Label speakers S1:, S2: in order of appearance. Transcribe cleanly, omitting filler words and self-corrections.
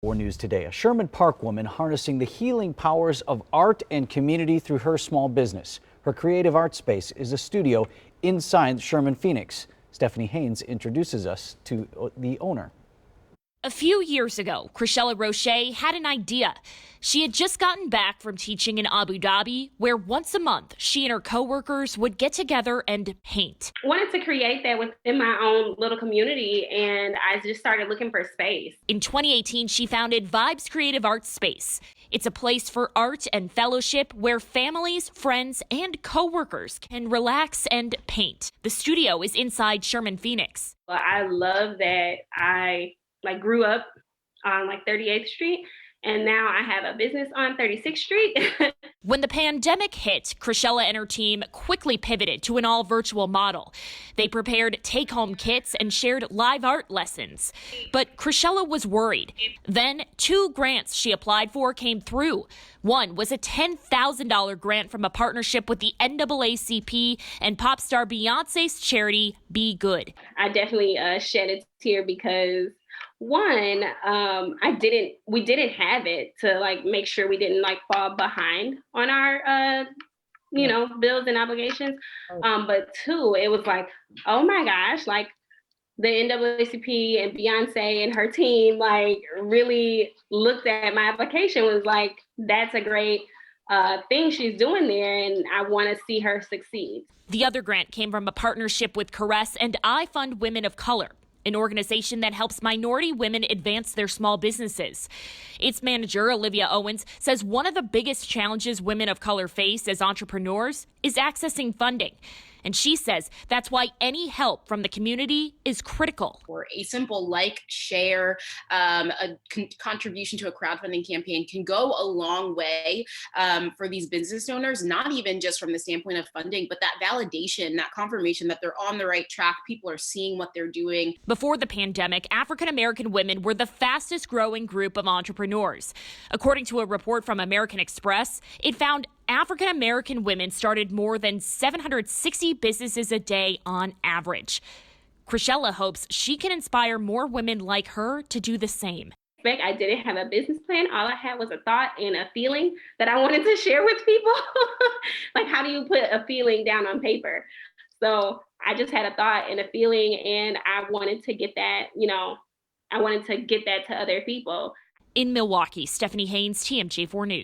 S1: More news today. A Sherman Park woman harnessing the healing powers of art and community through her small business. Her creative art space is a studio inside Sherman Phoenix. Stephanie Haynes introduces us to the owner.
S2: A few years ago, Chrishella Roché had an idea. She had just gotten back from teaching in Abu Dhabi, where once a month she and her coworkers would get together and paint.
S3: I wanted to create that within my own little community, and I just started looking for space.
S2: In 2018, she founded Vibez Creative Arts Space. It's a place for art and fellowship where families, friends, and coworkers can relax and paint. The studio is inside Sherman Phoenix.
S3: Well, I love that I grew up on 38th Street, and now I have a business on 36th Street.
S2: When the pandemic hit, Chrishella and her team quickly pivoted to an all-virtual model. They prepared take-home kits and shared live art lessons. But Chrishella was worried. Then 2 grants she applied for came through. One was a $10,000 grant from a partnership with the NAACP and pop star Beyoncé's charity, Be Good.
S3: I definitely shed a tear because one, we didn't have it to make sure we didn't fall behind on our, bills and obligations. But 2, it was oh my gosh, the NAACP and Beyonce and her team really looked at my application, was that's a great thing she's doing there, and I want to see her succeed.
S2: The other grant came from a partnership with Caress and I Fund Women of Color, an organization that helps minority women advance their small businesses. Its manager, Olivia Owens, says one of the biggest challenges women of color face as entrepreneurs is accessing funding. And she says that's why any help from the community is critical.
S4: Or a simple share, a contribution to a crowdfunding campaign can go a long way for these business owners, not even just from the standpoint of funding, but that validation, that confirmation that they're on the right track. People are seeing what they're doing.
S2: Before the pandemic, African-American women were the fastest growing group of entrepreneurs. According to a report from American Express, it found African-American women started more than 760 businesses a day on average. Chrishella hopes she can inspire more women like her to do the same.
S3: I didn't have a business plan. All I had was a thought and a feeling that I wanted to share with people. How do you put a feeling down on paper? So I just had a thought and a feeling, and I wanted to get that, I wanted to get that to other people.
S2: In Milwaukee, Stephanie Haynes, TMJ4 News.